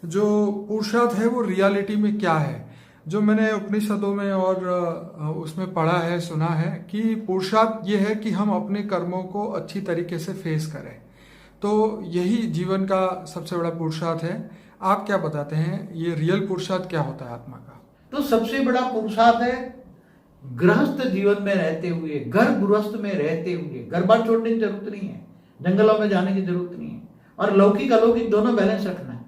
जो पुरुषार्थ है वो रियलिटी में क्या है। जो मैंने उपनिषदों में और उसमें पढ़ा है, सुना है कि पुरुषार्थ ये है कि हम अपने कर्मों को अच्छी तरीके से फेस करें। तो यही जीवन का सबसे बड़ा पुरुषार्थ है। आप क्या बताते हैं, ये रियल पुरुषार्थ क्या होता है आत्मा का? तो सबसे बड़ा पुरुषार्थ है गृहस्थ जीवन में रहते हुए, घर गृहस्थ में रहते हुए, घर बार छोड़ने की जरूरत नहीं है, जंगलों में जाने की जरूरत नहीं है, और लौकिक अलौकिक दोनों बैलेंस रखना है।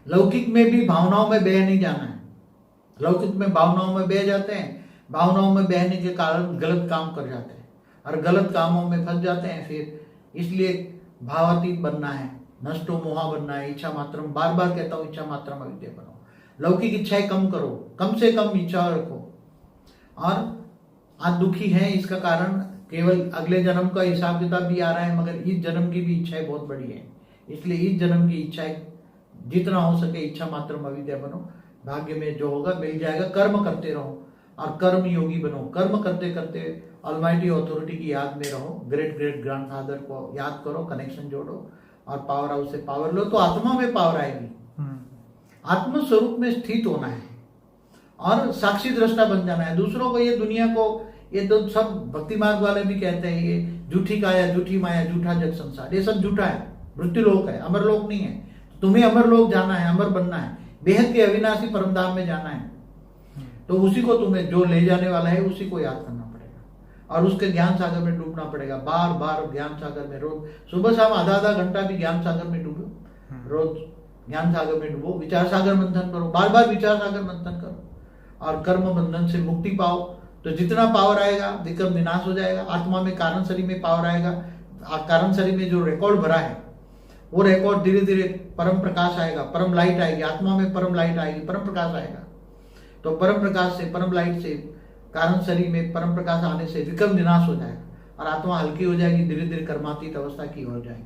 लौकिक में भी भावनाओं में बह नहीं जाना है। लौकिक में भावनाओं में बह जाते हैं, भावनाओं में बहने के कारण गलत काम कर जाते हैं और गलत कामों में फंस जाते हैं। फिर इसलिए भावातीत बनना है, नष्टो मोहा बनना है, इच्छा मात्रम, बार बार कहता हूं, इच्छा मात्रम अविद्या बनो। लौकिक इच्छाएं कम करो, कम से कम इच्छा रखो। और आज दुखी है, इसका कारण केवल अगले जन्म का हिसाब किताब भी आ रहा है, मगर इस जन्म की भी इच्छाएं बहुत बड़ी है। इसलिए इस जन्म की इच्छाएं जितना हो सके इच्छा मात्रम अविद्या बनो। भाग्य में जो होगा मिल जाएगा। कर्म करते रहो और कर्म योगी बनो। कर्म करते करते ऑलमाइटी अथॉरिटी की याद में रहो, ग्रेट ग्रेट ग्रैंडफादर को याद करो, कनेक्शन जोड़ो और पावर हाउस से पावर लो, तो आत्मा में पावर आएगी। आत्म स्वरूप में स्थित होना है और साक्षी दृष्टा बन जाना है। दूसरों को, ये दुनिया को, ये तो सब भक्ति मार्ग वाले भी कहते हैं, ये झूठी काया, झूठी माया, झूठा जग संसार, ये सब झूठा है। मृत्यु लोक है, अमर लोक नहीं है। तुम्हें अमर लोक जाना है, अमर बनना है, बेहद के अविनाशी परमधाम में जाना है। तो उसी को तुम्हें, जो ले जाने वाला है, उसी को याद करना पड़ेगा और उसके ज्ञान सागर में डूबना पड़ेगा। बार बार ज्ञान सागर में, रोज सुबह शाम आधा आधा घंटा भी ज्ञान सागर में डूबो। रोज ज्ञान सागर में डूबो, विचार सागर मंथन करो, बार बार विचार सागर मंथन करो और कर्म बंधन से मुक्ति पाओ। तो जितना पावर आएगा विक्रम विनाश हो जाएगा। आत्मा में, कारण शरीर में पावर आएगा। कारण शरीर में जो रिकॉर्ड भरा है वो रिकॉर्ड धीरे धीरे परम प्रकाश आएगा, परम लाइट आएगी। आत्मा में परम लाइट आएगी, परम प्रकाश आएगा। तो परम प्रकाश से, परम लाइट से, कारण शरीर में परम प्रकाश आने से विक्रम विनाश हो जाएगा और आत्मा हल्की हो जाएगी, धीरे धीरे कर्मातीत अवस्था की हो जाएगी।